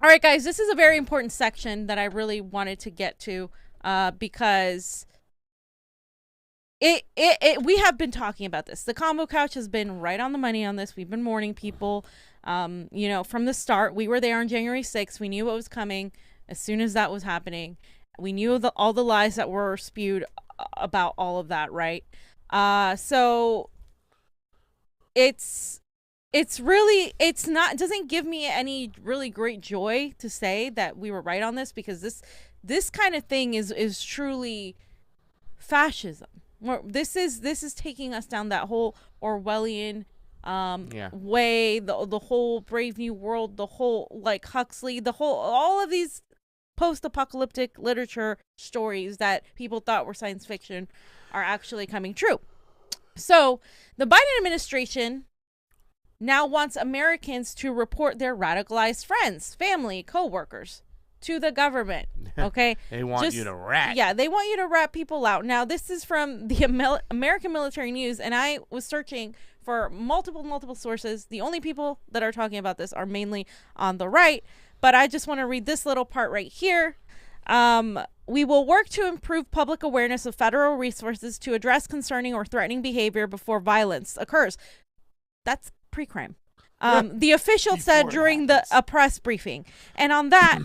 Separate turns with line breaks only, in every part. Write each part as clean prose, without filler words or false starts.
All right, guys, this is a very important section that I really wanted to get to because we have been talking about this. The Convo Couch has been right on the money on this. We've been warning people, from the start. We were there on January 6th. We knew what was coming as soon as that was happening. We knew all the lies that were spewed about all of that, right? So it doesn't give me any really great joy to say that we were right on this, because this kind of thing is truly fascism. This is taking us down that whole Orwellian way, the whole Brave New World, the whole like Huxley, all of these post-apocalyptic literature stories that people thought were science fiction are actually coming true. So the Biden administration now wants Americans to report their radicalized friends, family, co-workers to the government. Okay.
They want you to rat.
Yeah, they want you to rat people out. Now, this is from the American Military News, and I was searching for multiple sources. The only people that are talking about this are mainly on the right, but I just want to read this little part right here. We will work to improve public awareness of federal resources to address concerning or threatening behavior before violence occurs. That's pre-crime. The official said during a press briefing. And on that,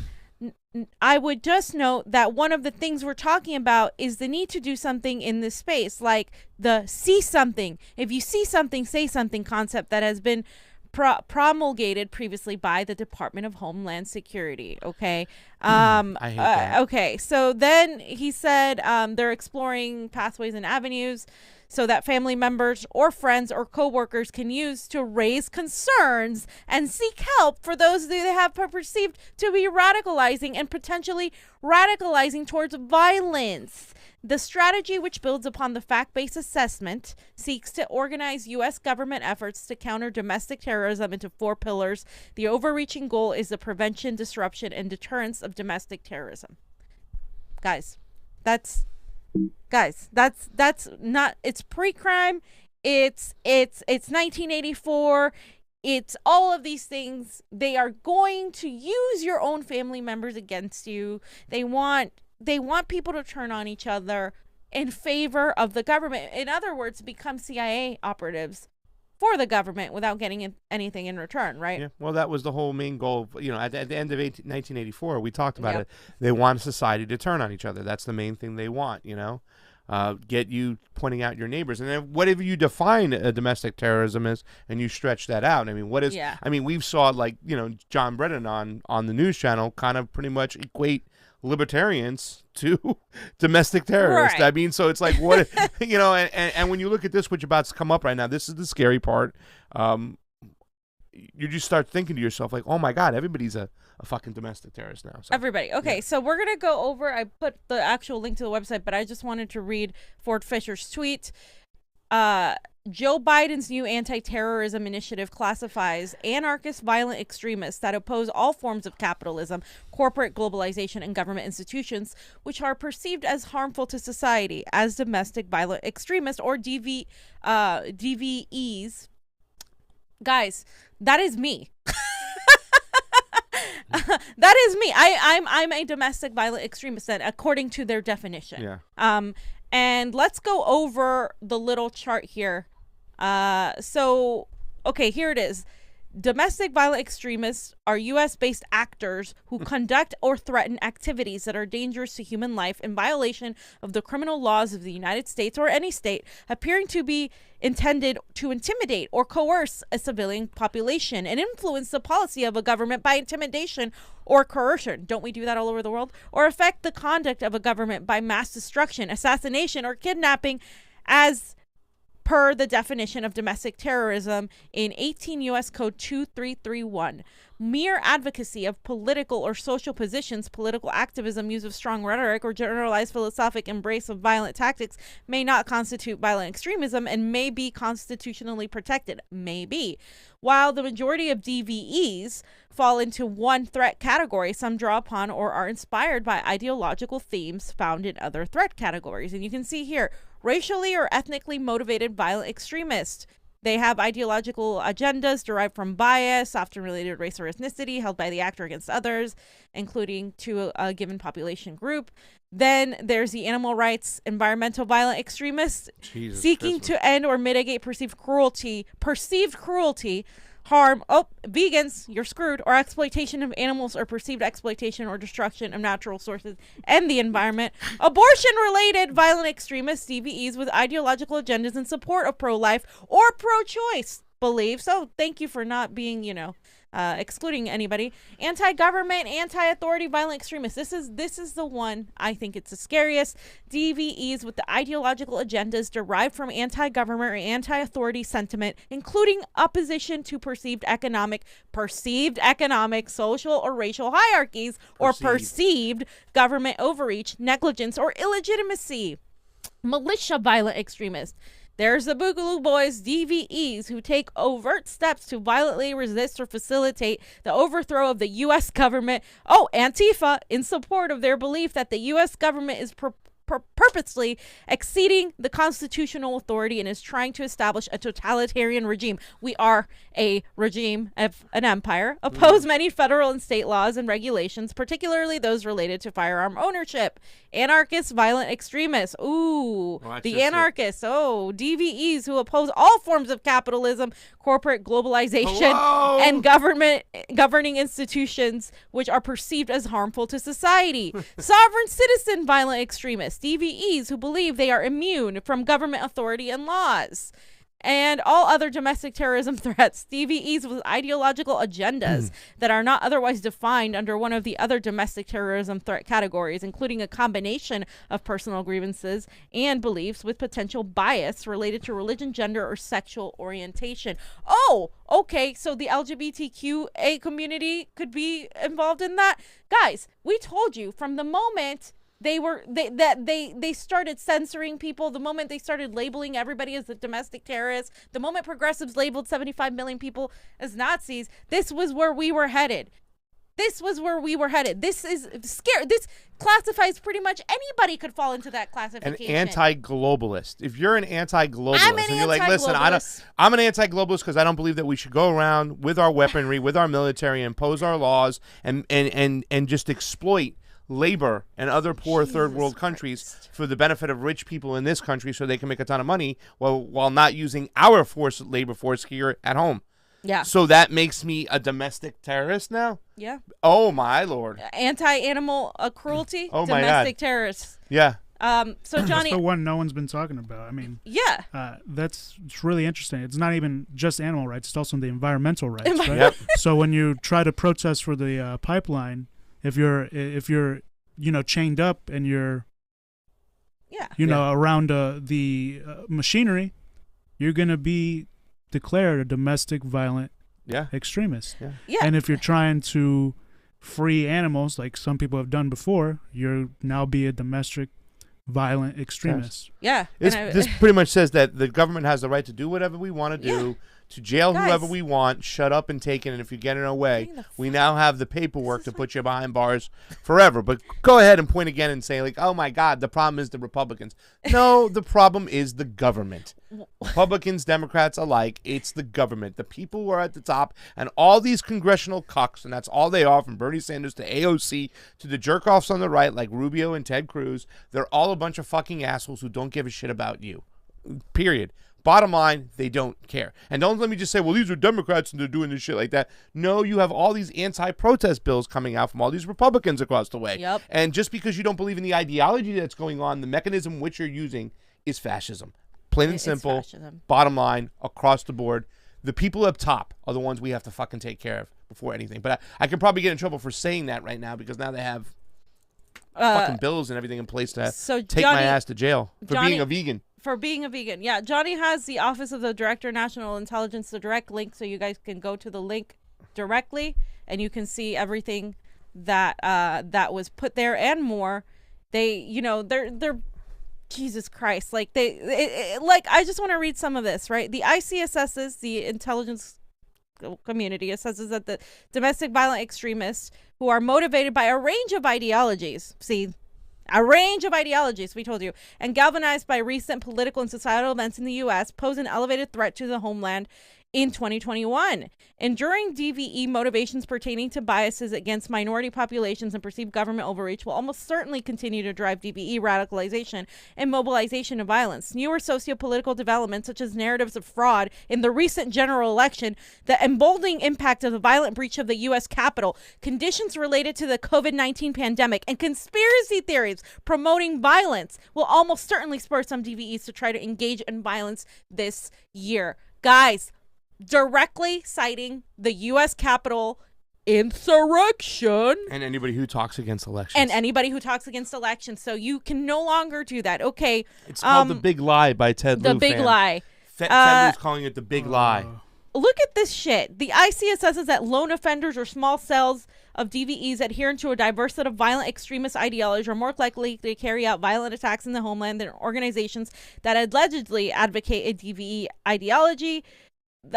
I would just note that one of the things we're talking about is the need to do something in this space, like the see something. If you see something, say something concept that has been promulgated previously by the Department of Homeland Security. Okay.
I hate that.
Okay. So then he said they're exploring pathways and avenues so that family members or friends or coworkers can use to raise concerns and seek help for those they have perceived to be radicalizing and potentially radicalizing towards violence. The strategy, which builds upon the fact-based assessment, seeks to organize U.S. government efforts to counter domestic terrorism into 4 pillars. The overreaching goal is the prevention, disruption, and deterrence of domestic terrorism. Guys, that's not, it's pre-crime. It's 1984. It's all of these things. They are going to use your own family members against you. They want people to turn on each other in favor of the government. In other words, become CIA operatives for the government without getting anything in return, right?
Yeah. Well, that was the whole main goal. At the end of 1984, we talked about it. They want society to turn on each other. That's the main thing they want, get you pointing out your neighbors. And then whatever you define a domestic terrorism as, and you stretch that out. I mean, we've saw John Brennan on the news channel kind of pretty much equate libertarians to domestic terrorists. Right. I mean, so it's like, what, and when you look at this, which about to come up right now, this is the scary part. You just start thinking to yourself like, oh my God, everybody's a fucking domestic terrorist now. So,
everybody. Okay. Yeah. So we're going to go over, I put the actual link to the website, but I just wanted to read Ford Fisher's tweet. Joe Biden's new anti-terrorism initiative classifies anarchist violent extremists that oppose all forms of capitalism, corporate globalization, and government institutions, which are perceived as harmful to society, as domestic violent extremists, or DVEs. Guys, that is me. That is me. I'm a domestic violent extremist, then, according to their definition.
Yeah.
And let's go over the little chart here. Okay, here it is. Domestic violent extremists are U.S.-based actors who conduct or threaten activities that are dangerous to human life in violation of the criminal laws of the United States or any state, appearing to be intended to intimidate or coerce a civilian population and influence the policy of a government by intimidation or coercion. Don't we do that all over the world? Or affect the conduct of a government by mass destruction, assassination, or kidnapping, as per the definition of domestic terrorism in 18 U.S. Code 2331. Mere advocacy of political or social positions, political activism, use of strong rhetoric, or generalized philosophic embrace of violent tactics may not constitute violent extremism and may be constitutionally protected. Maybe. While the majority of DVEs fall into one threat category, some draw upon or are inspired by ideological themes found in other threat categories. And you can see here, racially or ethnically motivated violent extremist, They have ideological agendas derived from bias, often related to race or ethnicity, held by the actor against others, including to a given population group. Then there's the animal rights, environmental violent extremists seeking to end or mitigate perceived cruelty, harm, vegans, you're screwed, or exploitation of animals or perceived exploitation or destruction of natural sources and the environment. Abortion-related violent extremists, DVEs, with ideological agendas in support of pro-life or pro-choice beliefs. So thank you for not being, excluding anybody. Anti-government, anti-authority, violent extremists. This is the one I think it's the scariest. DVEs with the ideological agendas derived from anti-government or anti-authority sentiment, including opposition to perceived economic, social, or racial hierarchies, or perceived government overreach, negligence, or illegitimacy. Militia violent extremists. There's the Boogaloo Boys, DVEs, who take overt steps to violently resist or facilitate the overthrow of the U.S. government. Antifa, in support of their belief that the U.S. government is purposely exceeding the constitutional authority and is trying to establish a totalitarian regime. We are a regime of an empire. Oppose many federal and state laws and regulations, particularly those related to firearm ownership. Anarchists, violent extremists. The anarchists. DVEs who oppose all forms of capitalism, corporate globalization, and governing institutions which are perceived as harmful to society. Sovereign citizen violent extremists. DVEs who believe they are immune from government authority and laws. And all other domestic terrorism threats. DVEs with ideological agendas that are not otherwise defined under one of the other domestic terrorism threat categories, including a combination of personal grievances and beliefs with potential bias related to religion, gender, or sexual orientation. Okay, so the LGBTQA community could be involved in that? Guys, we told you from the moment they started censoring people, the moment they started labeling everybody as a domestic terrorist, the moment progressives labeled 75 million people as Nazis, this was where we were headed. This is scary. This classifies pretty much anybody could fall into that classification.
An anti-globalist. If you're an anti-globalist and you're like, listen, I'm an anti-globalist because I don't believe that we should go around with our weaponry, with our military, impose our laws and just exploit labor and other poor third world countries for the benefit of rich people in this country so they can make a ton of money while not using our labor force here at home.
Yeah.
So that makes me a domestic terrorist now?
Yeah.
Oh my Lord.
Anti-animal cruelty,
oh my
domestic
God.
terrorists.
Yeah.
So Johnny,
that's the one no one's been talking about. I mean,
yeah,
it's really interesting. It's not even just animal rights; it's also the environmental rights. Right?
Yep.
So when you try to protest for the pipeline, if you're chained up and you're around the machinery, you're gonna be declared a domestic violent extremist.
Yeah.
And if you're trying to free animals, like some people have done before, you're now be a domestic violent extremist.
Yeah.
This pretty much says that the government has the right to do whatever we want to do, to jail whoever we want, shut up and take it, and if you get in our way, we now have the paperwork to put you behind bars forever. But go ahead and point again and say, like, oh my God, the problem is the Republicans. No, the problem is the government. Republicans, Democrats alike, it's the government. The people who are at the top, and all these congressional cucks, and that's all they are, from Bernie Sanders to AOC to the jerk-offs on the right like Rubio and Ted Cruz, they're all a bunch of fucking assholes who don't give a shit about you. Period. Bottom line, they don't care. And don't let me just say, well, these are Democrats and they're doing this shit like that. No, you have all these anti-protest bills coming out from all these Republicans across the way.
Yep.
And just because you don't believe in the ideology that's going on, the mechanism which you're using is fascism. Plain and simple. Bottom line, across the board. The people up top are the ones we have to fucking take care of before anything. But I could probably get in trouble for saying that right now because now they have fucking bills and everything in place to take my ass to jail for being a vegan.
For being a vegan. Yeah, Johnny has the Office of the Director of National Intelligence, the direct link, so you guys can go to the link directly and you can see everything that that was put there and more. They're Jesus Christ, like I just want to read some of this, right? The ICSS's, the intelligence community, assesses that the domestic violent extremists who are motivated by a range of ideologies. See, A range of ideologies, we told you, and galvanized by recent political and societal events in the U.S., pose an elevated threat to the homeland in 2021. Enduring DVE motivations pertaining to biases against minority populations and perceived government overreach will almost certainly continue to drive DVE radicalization and mobilization of violence. Newer sociopolitical developments, such as narratives of fraud in the recent general election, the emboldening impact of the violent breach of the U.S. Capitol, conditions related to the COVID-19 pandemic, and conspiracy theories promoting violence will almost certainly spur some DVEs to try to engage in violence this year. Guys, directly citing the U.S. Capitol insurrection.
And anybody who talks against elections.
So you can no longer do that. Okay.
It's called The Big Lie by Ted Lieu.
The Big Lie.
Ted Lieu's calling it The Big Lie.
Look at this shit. The IC assesses that lone offenders or small cells of DVEs adherent to a diverse set of violent extremist ideologies are more likely to carry out violent attacks in the homeland than organizations that allegedly advocate a DVE ideology. They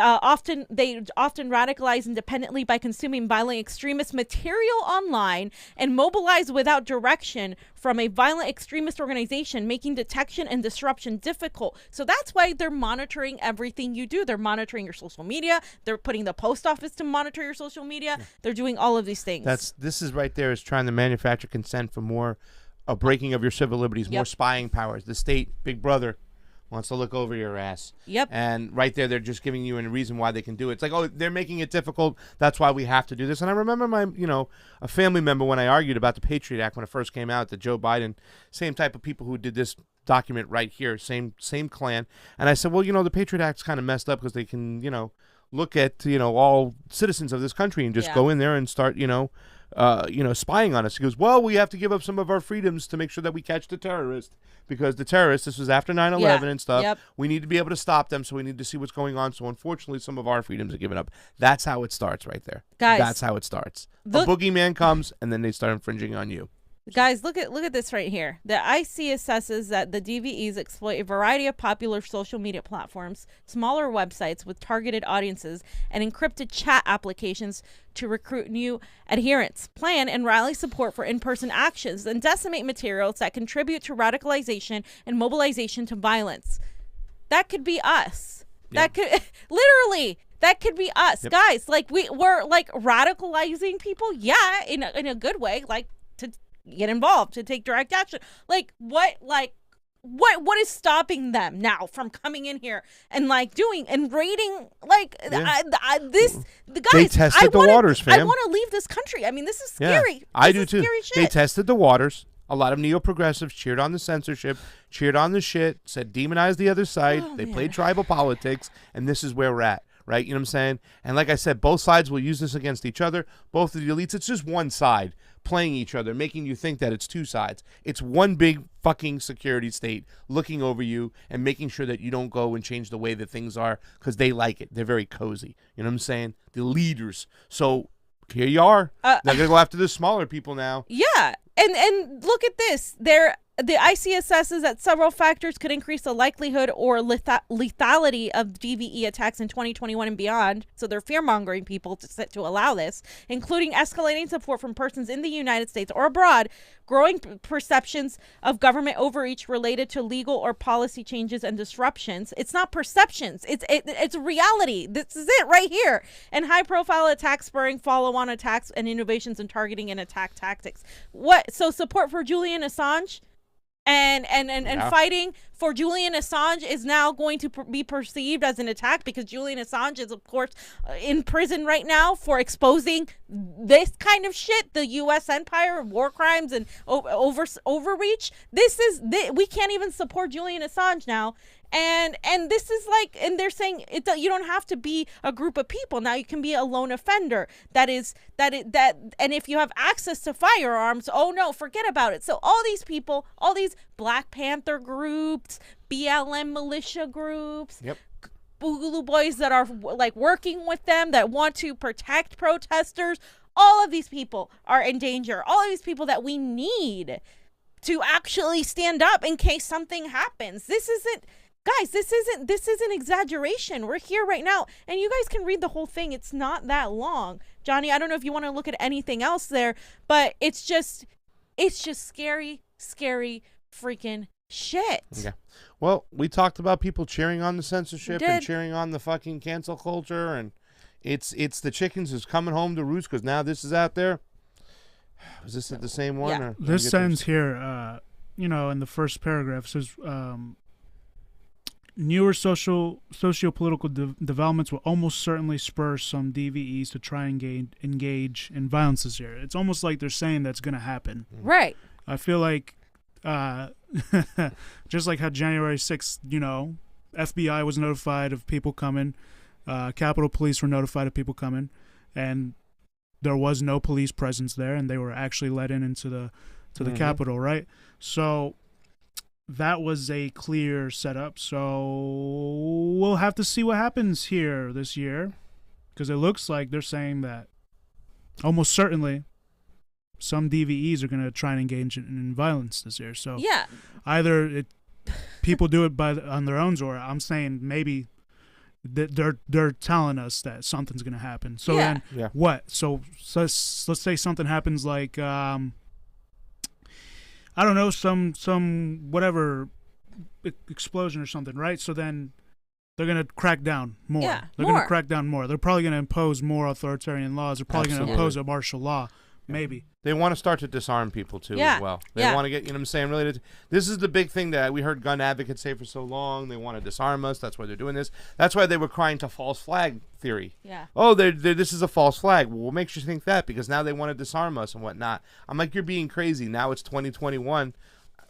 often radicalize independently by consuming violent extremist material online and mobilize without direction from a violent extremist organization, making detection and disruption difficult. So that's why they're monitoring everything you do. They're monitoring your social media. They're putting the post office to monitor your social media. They're doing all of these things.
This is right there is trying to manufacture consent for more a breaking of your civil liberties, more spying powers. The state, Big Brother, wants to look over your ass.
Yep.
And right there, they're just giving you a reason why they can do it. It's like, oh, they're making it difficult. That's why we have to do this. And I remember a family member when I argued about the Patriot Act when it first came out, that Joe Biden, same type of people who did this document right here, same clan. And I said, well, the Patriot Act's kind of messed up because they can, look at, all citizens of this country and just go in there and start, spying on us. He goes, well, we have to give up some of our freedoms to make sure that we catch the terrorist, because the terrorists, this was after 9/11 and stuff. We need to be able to stop them, so we need to see what's going on. So unfortunately, some of our freedoms are given up. That's how it starts right there.
Guys,
that's how it starts. A boogeyman comes, and then they start infringing on you.
Guys, look at this right here. The IC assesses that the DVEs exploit a variety of popular social media platforms, smaller websites with targeted audiences, and encrypted chat applications to recruit new adherents, plan and rally support for in-person actions, and disseminate materials that contribute to radicalization and mobilization to violence. That could be us. That could literally. That could be us, guys. Like we're like radicalizing people, in a good way, like to get involved, to take direct action. What is stopping them now from coming in here and doing and raiding this? The guys,
they tested the waters, fam.
I want to leave this country. I mean, this is scary.
Yeah, I do too.
Scary shit.
They tested the waters. A lot of neo-progressives cheered on the censorship, cheered on the shit, said demonize the other side. They played tribal politics, and this is where we're at. Right? You know what I'm saying? And like I said, both sides will use this against each other. Both of the elites, it's just one side playing each other, making you think that it's two sides. It's one big fucking security state looking over you and making sure that you don't go and change the way that things are because they like it. They're very cozy. You know what I'm saying? The leaders. So here you are. They're going to go after the smaller people now.
Yeah. And look at this. The IC assesses that several factors could increase the likelihood or lethality of DVE attacks in 2021 and beyond. So they're fear-mongering people to allow this, including escalating support from persons in the United States or abroad, growing perceptions of government overreach related to legal or policy changes and disruptions. It's not perceptions. It's reality. This is it right here. And high-profile attacks spurring follow-on attacks and innovations in targeting and attack tactics. What? So support for Julian Assange and fighting for Julian Assange is now going to be perceived as an attack because Julian Assange is, of course, in prison right now for exposing this kind of shit, the U.S. empire, war crimes, and overreach. We can't even support Julian Assange now. And this is and they're saying you don't have to be a group of people. Now you can be a lone offender. And if you have access to firearms, oh no, forget about it. So all these people, all these Black Panther groups, BLM militia groups, Boogaloo Boys that are working with them, that want to protect protesters, all of these people are in danger. All of these people that we need to actually stand up in case something happens. This isn't exaggeration. We're here right now, and you guys can read the whole thing. It's not that long. Johnny, I don't know if you want to look at anything else there, but it's just scary scary freaking shit.
Yeah. Well, we talked about people cheering on the censorship
We did.
and cheering on the fucking cancel culture, and it's the chickens who's coming home to roost because now this is out there. Was this the same one?
Yeah.
Or
This sentence here, in the first paragraph says, newer socio-political developments will almost certainly spur some DVEs to try and engage in violence this year. It's almost like they're saying that's going to happen.
Right.
I feel like, just like how January 6th, FBI was notified of people coming, Capitol Police were notified of people coming, and there was no police presence there, and they were actually let into the Capitol, right? So that was a clear setup. So we'll have to see what happens here this year, because it looks like they're saying that almost certainly some DVEs are going to try and engage in violence this year. So
Yeah.
either people do it on their own, or I'm saying maybe they're telling us that something's going to happen. So
Yeah.
then what? So let's say something happens like I don't know, some whatever explosion or something, right? So then they're going to crack down more.
Yeah,
They're going to crack down more. They're probably going to impose more authoritarian laws. They're probably going to impose a martial law, maybe.
They want to start to disarm people too
Yeah.
as well. They
Yeah.
want to get, you know what I'm saying, really. This is the big thing that we heard gun advocates say for so long. They want to disarm us. That's why they're doing this. That's why they were crying to false flag theory.
Yeah.
Oh, this is a false flag. Well, what makes you think that? Because now they want to disarm us and whatnot. I'm like, you're being crazy. Now it's 2021.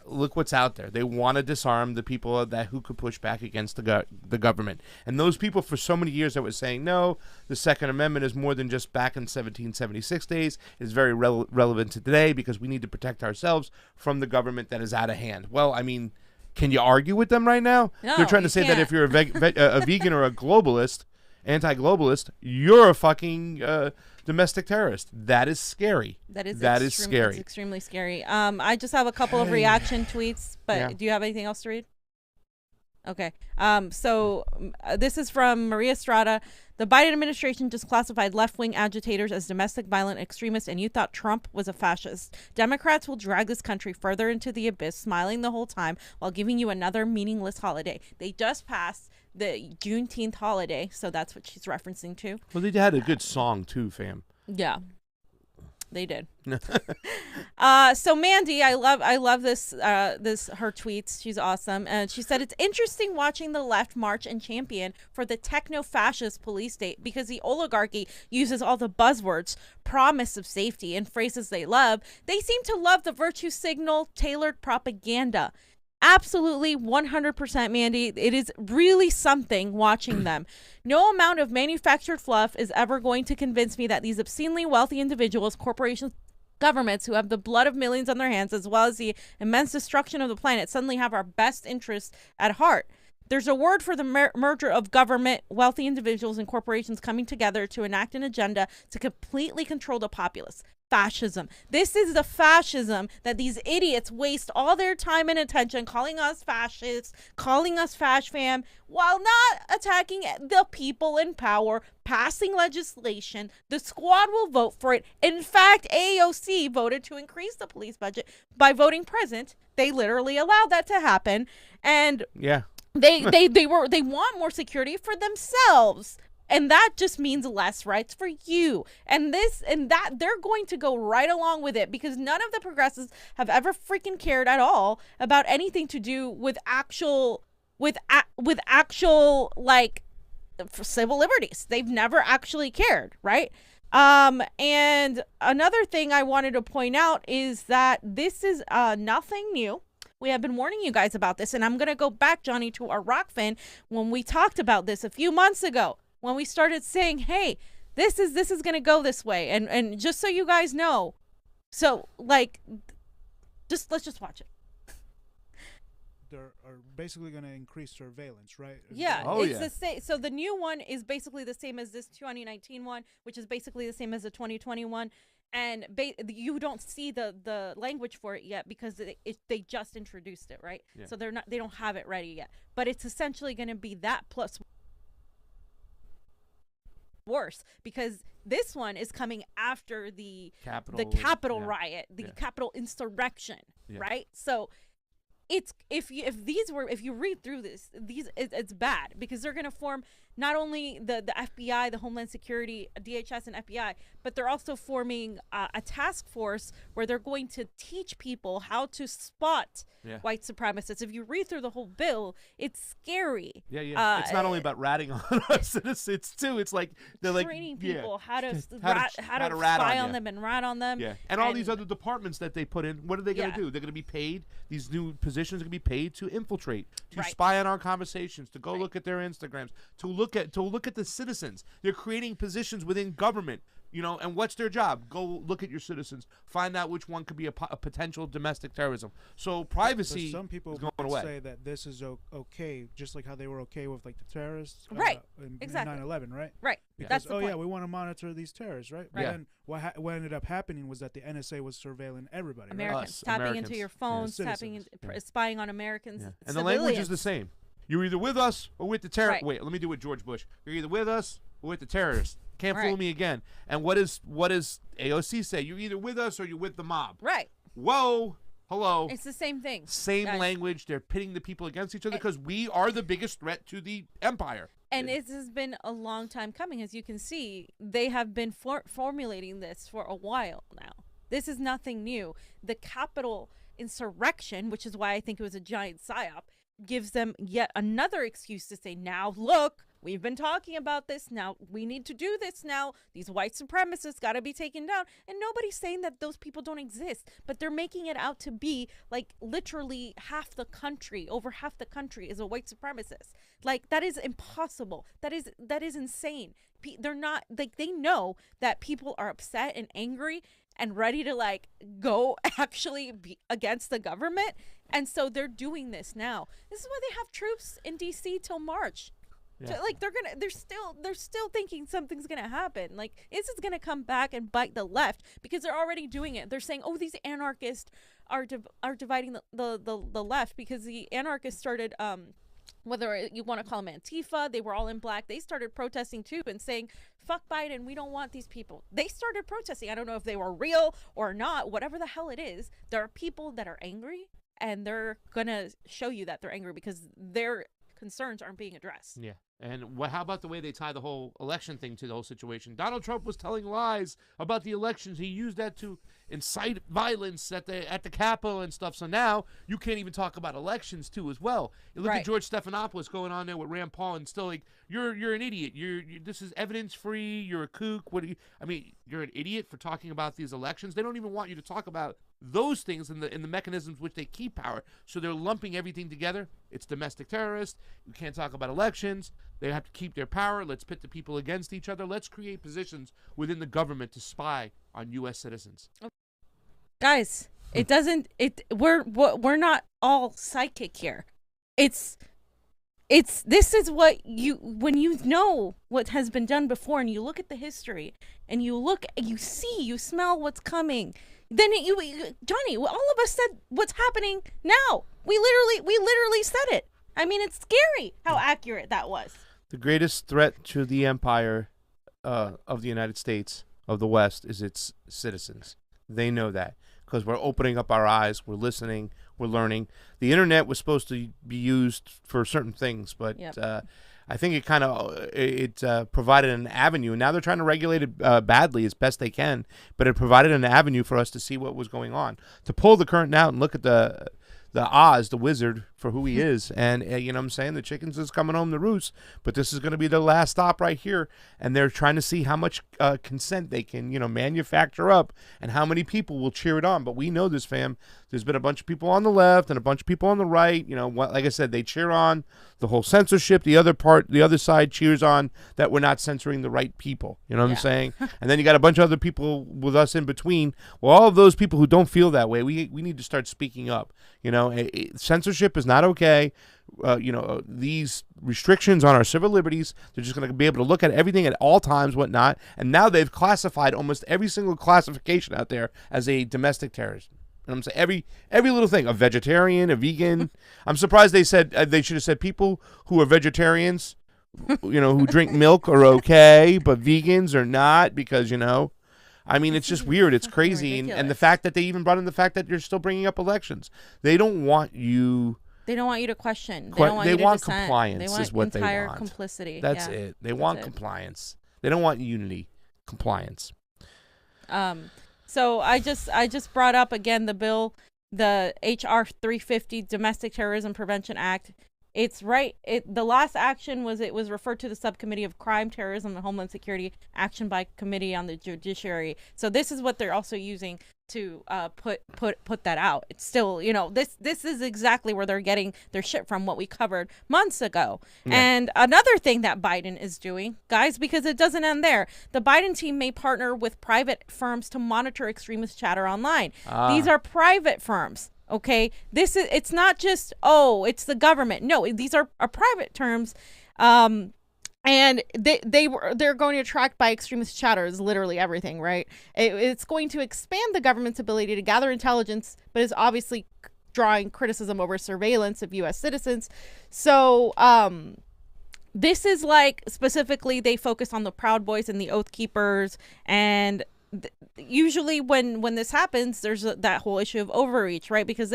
Look what's out there. They want to disarm the people who could push back against the government. And those people for so many years that were saying, no, the Second Amendment is more than just back in 1776 days. It's very relevant to today because we need to protect ourselves from the government that is out of hand. Well, I mean, can you argue with them right now?
No,
They're trying to
you
say
can't.
that if you're a vegan or a globalist, anti-globalist, you're a fucking domestic terrorist. That is scary.
That is
scary.
It's extremely scary. I just have a couple of reaction tweets, but do you have anything else to read? Okay. This is from Maria Estrada. The Biden administration just classified left-wing agitators as domestic violent extremists, and you thought Trump was a fascist. Democrats will drag this country further into the abyss, smiling the whole time while giving you another meaningless holiday. They just passed the Juneteenth holiday, so that's what she's referencing to.
Well, they had a good song too, fam.
Yeah, they did. So Mandy, I love this her tweets. She's awesome. And she said it's interesting watching the left march and champion for the techno-fascist police state because the oligarchy uses all the buzzwords, promise of safety, and phrases they love. They seem to love the virtue signal tailored propaganda. Absolutely 100%, Mandy. It is really something watching them. No amount of manufactured fluff is ever going to convince me that these obscenely wealthy individuals, corporations, governments who have the blood of millions on their hands, as well as the immense destruction of the planet, suddenly have our best interests at heart. There's a word for the merger of government, wealthy individuals, and corporations coming together to enact an agenda to completely control the populace. Fascism. This is the fascism that these idiots waste all their time and attention calling us fascists, calling us fash fam, while not attacking the people in power, passing legislation. The squad will vote for it. In fact, AOC voted to increase the police budget by voting present. They literally allowed that to happen. And
yeah.
They want more security for themselves. And that just means less rights for you. And that they're going to go right along with it because none of the progressives have ever freaking cared at all about anything to do with actual like civil liberties. They've never actually cared, right? And another thing I wanted to point out is that this is nothing new. We have been warning you guys about this, and I'm going to go back, Jonny, to our Rokfin when we talked about this a few months ago, when we started saying, hey, this is going to go this way. And just so you guys know, so like, let's just watch it.
They are basically going to increase surveillance, right?
Yeah.
Oh,
it's the same. So the new one is basically the same as this 2019 one, which is basically the same as the 2020 one. And you don't see the language for it yet because they just introduced it, right? Yeah. So they don't have it ready yet. But it's essentially going to be that plus. worse because this one is coming after the Capitol riot, the Capitol insurrection, right? So if you read through this, it's bad because they're going to form not only the FBI, the Homeland Security, DHS, and FBI, but they're also forming a task force where they're going to teach people how to spot white supremacists. If you read through the whole bill, it's scary.
Yeah. It's not only about ratting on us. It's like they're
training people how to
rat
spy on them and rat on them.
Yeah. And all these other departments that they put in, what are they going to do? They're going to be paid. These new positions are going to be paid to infiltrate, to spy on our conversations, to go look at their Instagrams, to look at the citizens. They're creating positions within government, and what's their job? Go look at your citizens, find out which one could be a potential domestic terrorism. So privacy.
But some people say that this is okay, just like how they were okay with like the terrorists, in 9/11, right?
Right.
Because
that's the point.
we want to monitor these terrorists, right?
Right.
And then what ended up happening was that the NSA was surveilling everybody.
Americans tapping into your phones, spying on Americans.
Yeah. And the language is the same. You're either with us or with the terrorists. Wait, let me do it with George Bush. You're either with us or with the terrorists. Can't fool me again. And what does AOC say? You're either with us or you're with the mob.
Right.
Whoa. Hello.
It's the same thing.
Same language. They're pitting the people against each other because we are the biggest threat to the empire.
And it has been a long time coming. As you can see, they have been formulating this for a while now. This is nothing new. The Capitol insurrection, which is why I think it was a giant psyop, gives them yet another excuse to say, now look, we've been talking about this. Now we need to do this now. These white supremacists got to be taken down. And nobody's saying that those people don't exist, but they're making it out to be like literally over half the country is a white supremacist. Like that is impossible. That is insane. They're not like, they know that people are upset and angry and ready to like go actually be against the government. And so they're doing this now. This is why they have troops in DC till March. Yeah. Like they're still thinking something's gonna happen. Like this is gonna come back and bite the left because they're already doing it. They're saying, oh, these anarchists are dividing the left because the anarchists started whether you want to call them Antifa, they were all in black. They started protesting too and saying, fuck Biden, we don't want these people. They started protesting. I don't know if they were real or not, whatever the hell it is. There are people that are angry and they're going to show you that they're angry because their concerns aren't being addressed.
Yeah. And how about the way they tie the whole election thing to the whole situation? Donald Trump was telling lies about the elections. He used that to incite violence at the Capitol and stuff. So now you can't even talk about elections too as well. You look at George Stephanopoulos going on there with Rand Paul and still like, you're an idiot. This is evidence free. You're a kook. You're an idiot for talking about these elections. They don't even want you to talk about those things in the mechanisms which they keep power. So they're lumping everything together. It's domestic terrorists. You can't talk about elections. They have to keep their power. Let's pit the people against each other. Let's create positions within the government to spy on U.S. citizens.
Guys, we're not all psychic here. This is what when you know what has been done before and you look at the history and you smell what's coming. Then Johnny, all of us said what's happening now. We literally said it. I mean, it's scary how accurate that was.
The greatest threat to the empire of the United States, of the West, is its citizens. They know that because we're opening up our eyes, we're listening, we're learning. The internet was supposed to be used for certain things, but I think it provided an avenue. And now they're trying to regulate it badly as best they can, but it provided an avenue for us to see what was going on, to pull the curtain out and look at the Oz, the wizard, for who he is. And you know what I'm saying? The chickens is coming home to roost, but this is going to be the last stop right here. And they're trying to see how much consent they can, manufacture up and how many people will cheer it on. But we know this, fam. There's been a bunch of people on the left and a bunch of people on the right. Like I said, they cheer on the whole censorship. The other side cheers on that we're not censoring the right people. You know what I'm saying? And then you got a bunch of other people with us in between. Well, all of those people who don't feel that way, we need to start speaking up. Censorship is not okay. These restrictions on our civil liberties, they're just going to be able to look at everything at all times, whatnot. And now they've classified almost every single classification out there as a domestic terrorist. And I'm saying every little thing, a vegetarian, a vegan. I'm surprised they should have said people who are vegetarians who drink milk are okay, but vegans are not because, I mean, it's just weird. It's crazy. And the fact that they even brought in the fact that you're still bringing up elections. They don't want you.
They don't want you to question. They don't want you to dissent.
Compliance
they want
is what they want.
Entire complicity.
That's it. They want compliance. They don't want unity. Compliance.
So I just brought up again the bill, the HR 350 Domestic Terrorism Prevention Act. It's right. The last action was it was referred to the Subcommittee of Crime, Terrorism, and Homeland Security Action by Committee on the Judiciary. So this is what they're also using to put that out. It's still, this is exactly where they're getting their shit from, what we covered months ago. Yeah. And another thing that Biden is doing, guys, because it doesn't end there, the Biden team may partner with private firms to monitor extremist chatter online. These are private firms. Okay, it's not just, it's the government. No, these are private terms, and they're going to attract by extremist chatter is literally everything, right? It's going to expand the government's ability to gather intelligence, but is obviously drawing criticism over surveillance of U.S. citizens. So, this is like specifically they focus on the Proud Boys and the Oath Keepers, and usually when this happens, there's that whole issue of overreach, right? Because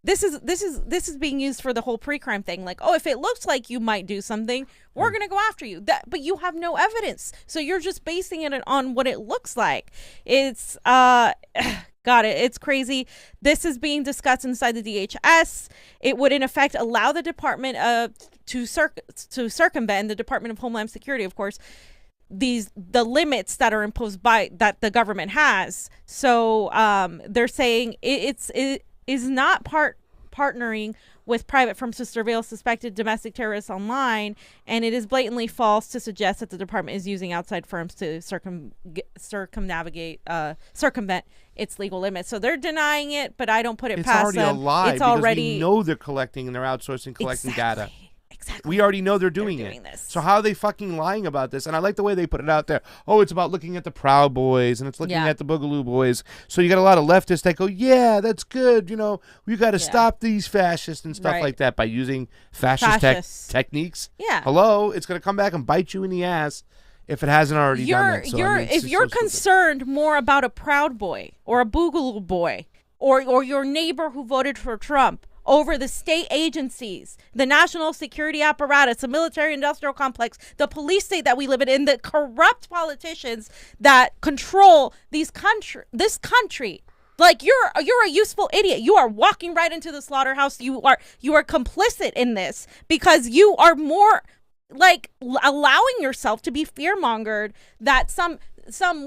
this is being used for the whole pre-crime thing. Like, if it looks like you might do something, we're gonna go after you. But you have no evidence, so you're just basing it on what it looks like. It's it's crazy. This is being discussed inside the DHS. It would in effect allow the department to circumvent the Department of Homeland Security, of course, the limits that are imposed by that the government has. So they're saying it is not partnering with private firms to surveil suspected domestic terrorists online, and it is blatantly false to suggest that the department is using outside firms to circumvent its legal limits. So they're denying it, but I don't put it past them.
It's already a lie.
It's already,
we know they're collecting and they're outsourcing collecting data.
Exactly.
We already know they're doing
this.
So how are they fucking lying about this? And I like the way they put it out there. It's about looking at the Proud Boys and it's looking at the Boogaloo Boys. So you got a lot of leftists that go, yeah, that's good. We got to stop these fascists and stuff like that by using fascist techniques.
Yeah.
Hello, it's going to come back and bite you in the ass if it hasn't already done that. So,
if you're concerned more about a Proud Boy or a Boogaloo Boy or your neighbor who voted for Trump over the state agencies, the national security apparatus, the military-industrial complex, the police state that we live in, and the corrupt politicians that control this country. Like, you're a useful idiot. You are walking right into the slaughterhouse. You are complicit in this because you are more like allowing yourself to be fear-mongered that some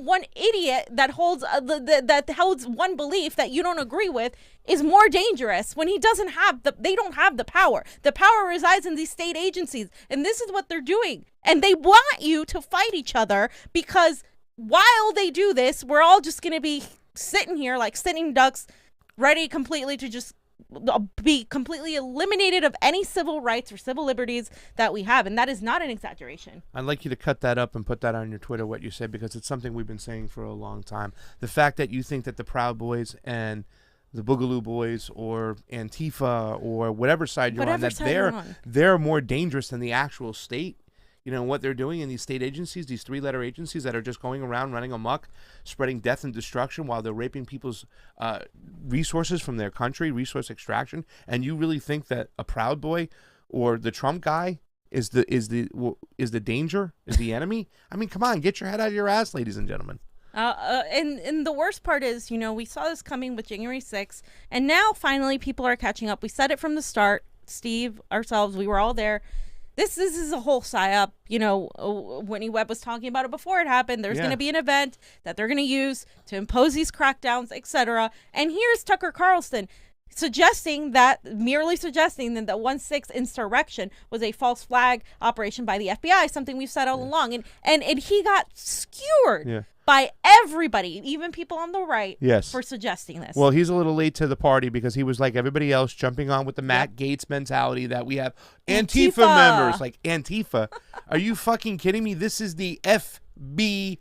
one idiot that holds one belief that you don't agree with is more dangerous when they don't have the power. The power resides in these state agencies, and this is what they're doing. And they want you to fight each other because while they do this, we're all just going to be sitting here like sitting ducks, ready completely to just be completely eliminated of any civil rights or civil liberties that we have. And that is not an exaggeration.
I'd like you to cut that up and put that on your Twitter, what you said, because it's something we've been saying for a long time. The fact that you think that the Proud Boys and the Boogaloo Boys or Antifa or whatever side you're on, that they're more dangerous than the actual state. What they're doing in these state agencies, these three-letter agencies that are just going around running amok, spreading death and destruction while they're raping people's resources from their country, resource extraction. And you really think that a Proud Boy or the Trump guy is the danger, is the enemy? I mean, come on, get your head out of your ass, ladies and gentlemen.
And the worst part is, we saw this coming with January 6th, and now finally people are catching up. We said it from the start, Steve, ourselves, we were all there. This is a whole psyop. Whitney Webb was talking about it before it happened. There's going to be an event that they're going to use to impose these crackdowns, etc. And here's Tucker Carlson merely suggesting that the 1/6 insurrection was a false flag operation by the FBI, something we've said all along. And he got skewered by everybody, even people on the right, for suggesting this.
Well, he's a little late to the party because he was like everybody else, jumping on with the Matt Gaetz mentality that we have Antifa members. Like, Antifa? Are you fucking kidding me? This is the FBI.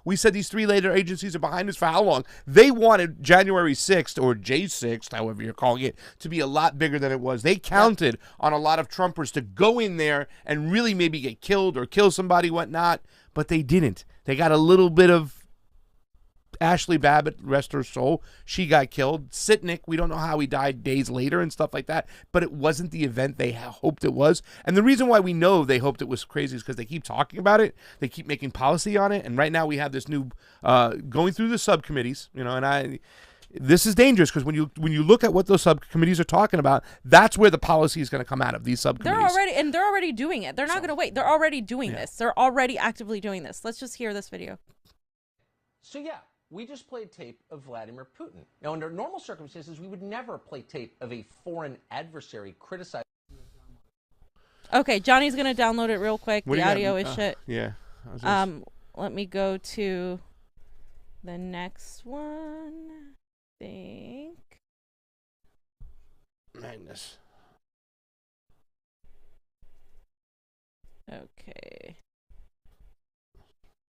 We said these 3 later agencies are behind us for how long? They wanted January 6th or J6th, however you're calling it, to be a lot bigger than it was. They counted on a lot of Trumpers to go in there and really maybe get killed or kill somebody, whatnot, but they didn't. They got a little bit of Ashley Babbitt, rest her soul. She got killed. Sitnik, we don't know how he died days later and stuff like that, but it wasn't the event they hoped it was. And the reason why we know they hoped it was crazy is because they keep talking about it. They keep making policy on it. And right now we have this new going through the subcommittees, and this is dangerous because when you look at what those subcommittees are talking about, that's where the policy is going to come out of these subcommittees.
They're already doing it. They're not going to wait. They're already doing this. They're already actively doing this. Let's just hear this video.
So yeah, we just played tape of Vladimir Putin. Now, under normal circumstances, we would never play tape of a foreign adversary criticizing.
Okay, Johnny's going to download it real quick. The audio is shit.
Yeah.
Let me go to the next one. I think.
Magnus.
Okay.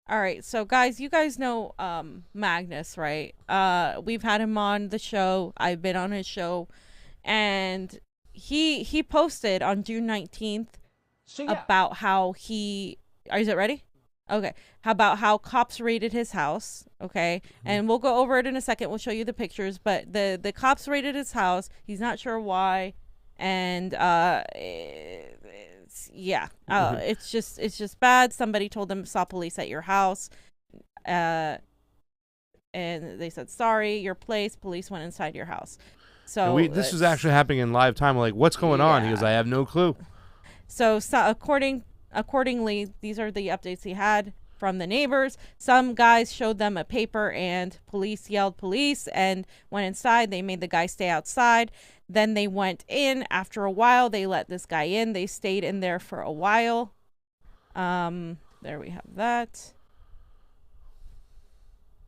All right, so guys, you guys know Magnus, right? We've had him on the show. I've been on his show, and he posted on June 19th about how he. Is it ready? Okay. About how cops raided his house. Okay, and we'll go over it in a second. We'll show you the pictures, but the cops raided his house. He's not sure why, and it's just bad. Somebody told them saw police at your house, and they said sorry, your place. Police went inside your house. So
this is actually happening in live time. We're like, what's going on? He goes, I have no clue.
So accordingly, these are the updates he had from the neighbors. Some guys showed them a paper, and police yelled police and went inside. They made the guy stay outside. Then they went in. After a while, they let this guy in. They stayed in there for a while. There we have that.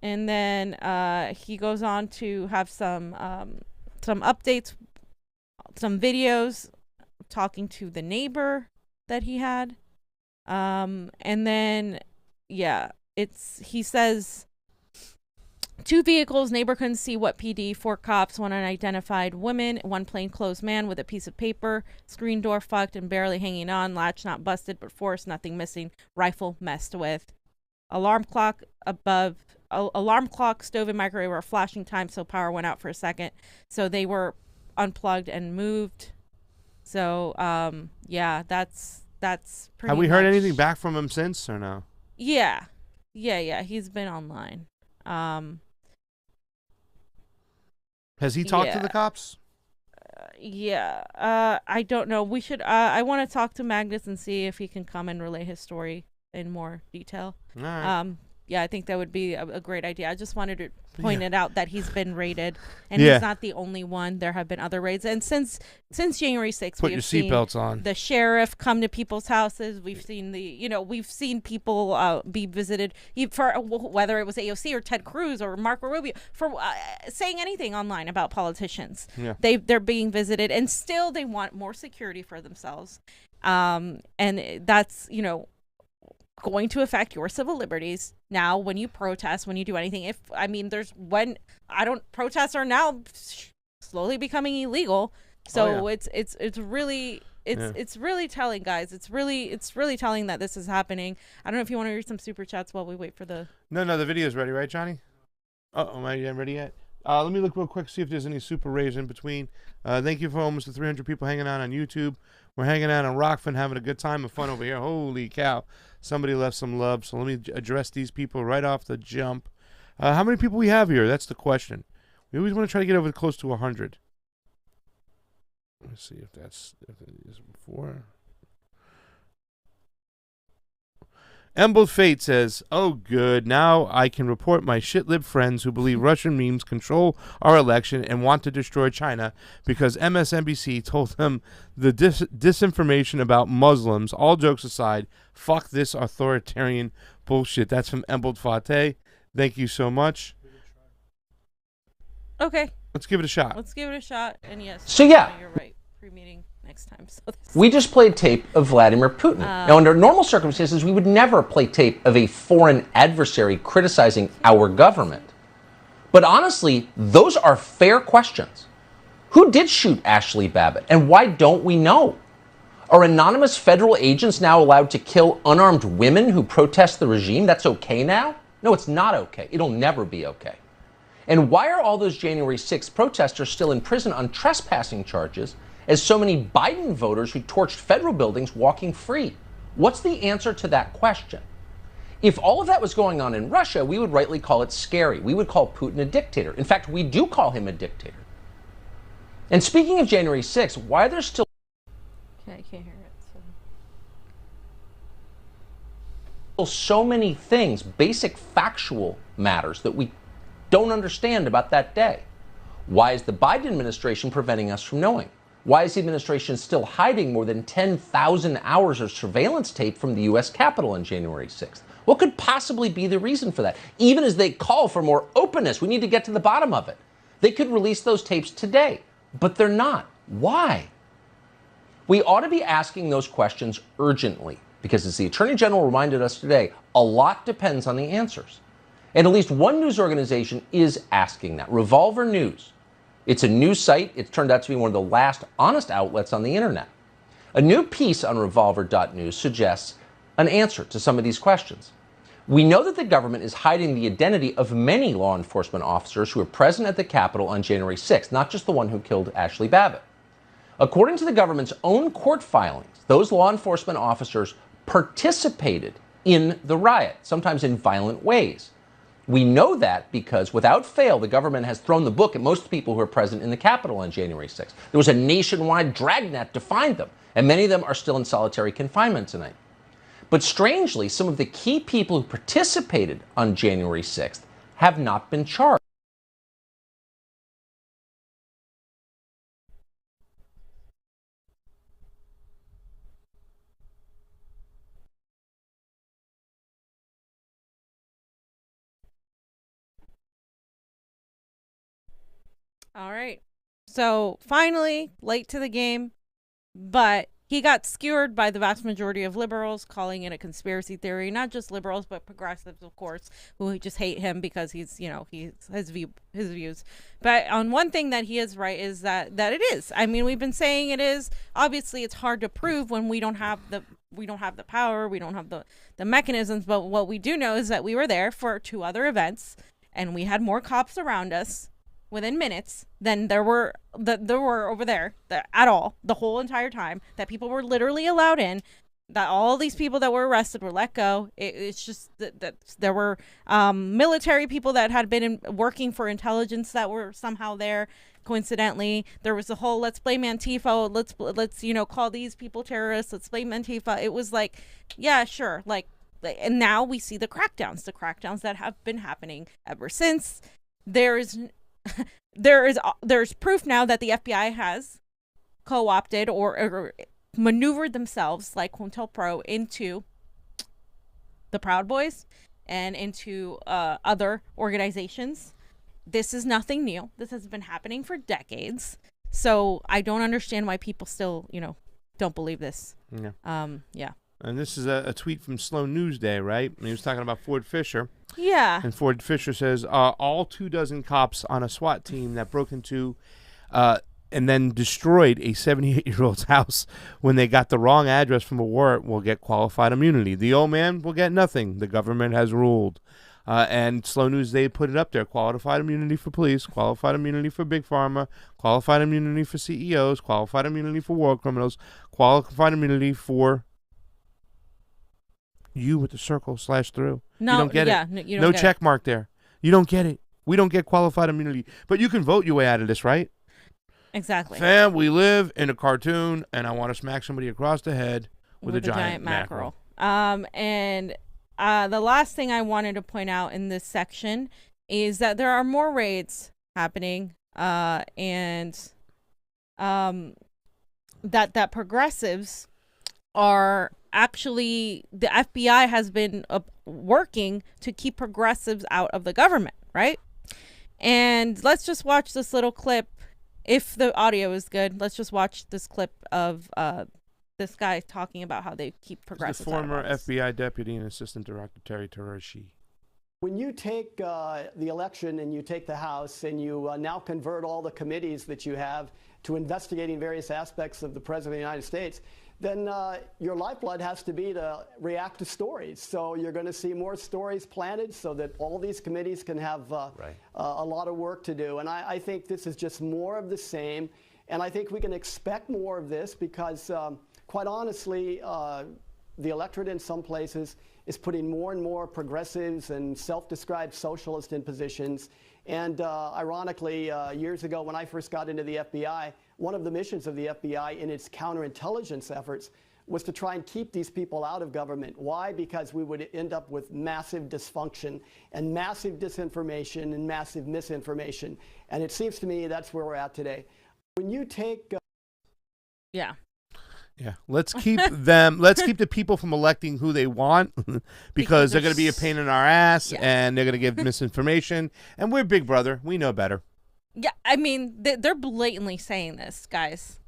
And then he goes on to have some updates, some videos talking to the neighbor that he had. And then, he says 2 vehicles, neighbor couldn't see what PD, 4 cops, 1 unidentified woman, 1 plainclothes man with a piece of paper, screen door fucked and barely hanging on, latch not busted but forced, nothing missing, rifle messed with, alarm clock above, alarm clock, stove and microwave were flashing time, so power went out for a second, so they were unplugged and moved. So that's pretty
Have we heard anything back from him since or no?
Yeah, he's been online.
Has he talked to the cops?
I don't know. We should. I want to talk to Magnus and see if he can come and relay his story in more detail.
All right.
I think that would be a great idea. I just wanted to point it out that he's been raided, and he's not the only one. There have been other raids, and since January 6th,
put your seatbelts on.
The sheriff come to people's houses. We've seen we've seen people be visited for whether it was AOC or Ted Cruz or Marco Rubio for saying anything online about politicians.
Yeah.
They're being visited, and still they want more security for themselves, and that's going to affect your civil liberties now when you protest, when you do anything. Protests are now slowly becoming illegal. So it's really telling, guys. It's really telling that this is happening. I don't know if you want to read some super chats while we wait for the.
No, the video's ready, right, Johnny? Oh, am I ready yet? Let me look real quick, see if there's any super raves in between. Thank you for almost 300 people hanging out on YouTube. We're hanging out on Rokfin, having a good time and fun over here. Holy cow. Somebody left some love, so let me address these people right off the jump. How many people we have here? That's the question. We always want to try to get over close to 100. Let's see if it is before. Embled Fate says, oh good, now I can report my shit-lib friends who believe Russian memes control our election and want to destroy China because MSNBC told them the disinformation about Muslims. All jokes aside, fuck this authoritarian bullshit. That's from Embled Fate. Thank you so much.
Okay.
Let's give it a shot.
And yes.
So yeah.
You're right. Pre-meeting. next time. So
We just played tape of Vladimir Putin. Now, under normal circumstances, we would never play tape of a foreign adversary criticizing our government. But honestly, those are fair questions. Who did shoot Ashley Babbitt, and why don't we know? Are anonymous federal agents now allowed to kill unarmed women who protest the regime? That's okay now? No, it's not okay. It'll never be okay. And why are all those January 6th protesters still in prison on trespassing charges as so many Biden voters who torched federal buildings walking free? What's the answer to that question? If all of that was going on in Russia, we would rightly call it scary. We would call Putin a dictator. In fact, we do call him a dictator. And speaking of January 6th, why are there still
I can't hear it.
so many things, basic factual matters that we don't understand about that day? Why is the Biden administration preventing us from knowing? Why is the administration still hiding more than 10,000 hours of surveillance tape from the U.S. Capitol on January 6th? What could possibly be the reason for that? Even as they call for more openness, we need to get to the bottom of it. They could release those tapes today, but they're not. Why? We ought to be asking those questions urgently, because as the Attorney General reminded us today, a lot depends on the answers. And at least one news organization is asking that, Revolver News. It's a news site. It's turned out to be one of the last honest outlets on the internet. A new piece on revolver.news suggests an answer to some of these questions. We know that the government is hiding the identity of many law enforcement officers who were present at the Capitol on January 6th, not just the one who killed Ashley Babbitt. According to the government's own court filings, those law enforcement officers participated in the riot, sometimes in violent ways. We know that because, without fail, the government has thrown the book at most people who were present in the Capitol on January 6th. There was a nationwide dragnet to find them, and many of them are still in solitary confinement tonight. But strangely, some of the key people who participated on January 6th have not been charged.
All right. So finally, late to the game, but he got skewered by the vast majority of liberals, calling it a conspiracy theory. Not just liberals, but progressives, of course, who just hate him because he's, his views. But on one thing that he is right is that it is. I mean, we've been saying it is. Obviously, it's hard to prove when we don't have the power, we don't have the mechanisms. But what we do know is that we were there for 2 other events, and we had more cops around us within minutes than there were over there at all the whole entire time, that people were literally allowed in, that all these people that were arrested were let go. It's just that there were military people that had been working for intelligence that were somehow there coincidentally. There was the whole let's blame Antifa, let's call these people terrorists, let's blame Antifa. It was like, yeah, sure, and now we see the crackdowns that have been happening ever since. There's proof now that the FBI has co-opted or maneuvered themselves, like COINTELPRO, into the Proud Boys and into other organizations. This is nothing new. This has been happening for decades. So I don't understand why people still, don't believe this.
Yeah.
Yeah.
And this is a tweet from Slow News Day, right? And he was talking about Ford Fisher.
Yeah.
And Ford Fisher says, all 24 cops on a SWAT team that broke into and then destroyed a 78-year-old's house when they got the wrong address from a warrant will get qualified immunity. The old man will get nothing. The government has ruled. And Slow News Day put it up there. Qualified immunity for police, qualified immunity for big pharma, qualified immunity for CEOs, qualified immunity for war criminals, qualified immunity for you with the circle /through.
No,
you don't get it. You don't no check mark there. You don't get it. We don't get qualified immunity. But you can vote your way out of this, right?
Exactly.
Fam, we live in a cartoon, and I want to smack somebody across the head with a giant mackerel.
And the last thing I wanted to point out in this section is that there are more raids happening, and that progressives are actually, the FBI has been working to keep progressives out of the government, right? And let's just watch this little clip if the audio is good, let's just watch this clip of this guy talking about how they keep progressives.
The former FBI deputy and assistant director Terry Tarashi.
When you take the election and you take the House and you now convert all the committees that you have to investigating various aspects of the President of the United States, then your lifeblood has to be to react to stories. So you're going to see more stories planted so that all these committees can have a lot of work to do. And I think this is just more of the same. And I think we can expect more of this because, quite honestly, the electorate in some places is putting more and more progressives and self-described socialists in positions. And ironically, years ago when I first got into the FBI, one of the missions of the FBI in its counterintelligence efforts was to try and keep these people out of government. Why? Because we would end up with massive dysfunction and massive disinformation and massive misinformation. And it seems to me that's where we're at today. When you take...
Yeah.
Yeah, let's keep them. Let's keep the people from electing who they want, because they're going to be a pain in our ass, and they're going to give misinformation. And we're Big Brother; we know better.
Yeah, I mean, they're blatantly saying this, guys.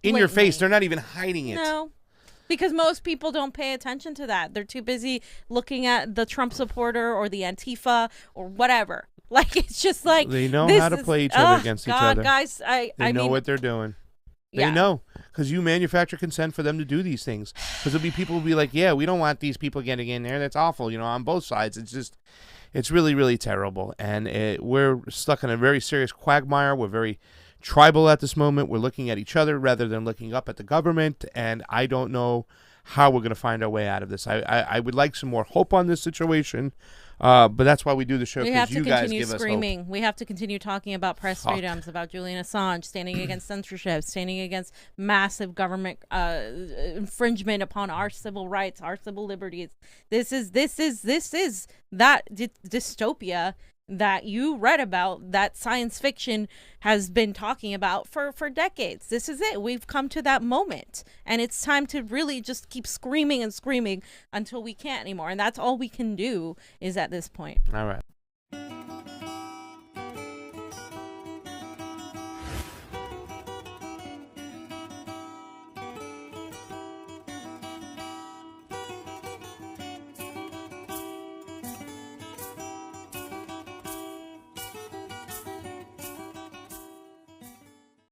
In your face, they're not even hiding it.
No, because most people don't pay attention to that. They're too busy looking at the Trump supporter or the Antifa or whatever. Like, it's just like
they know how to play each other against each other.
Guys,
I know what they're doing. They know, because you manufacture consent for them to do these things. Because there'll be people who will be like, yeah, we don't want these people getting in there. That's awful, on both sides. It's just, it's really, really terrible. And we're stuck in a very serious quagmire. We're very tribal at this moment. We're looking at each other rather than looking up at the government. And I don't know how we're going to find our way out of this. I would like some more hope on this situation. But that's why we do the show, because you guys give us hope.
We have to continue talking about press freedoms, about Julian Assange, standing against censorship, standing against massive government infringement upon our civil rights, our civil liberties. This is that dystopia that you read about, that science fiction has been talking about for decades. This is it. We've come to that moment, and it's time to really just keep screaming and screaming until we can't anymore. And that's all we can do is at this point.
All right.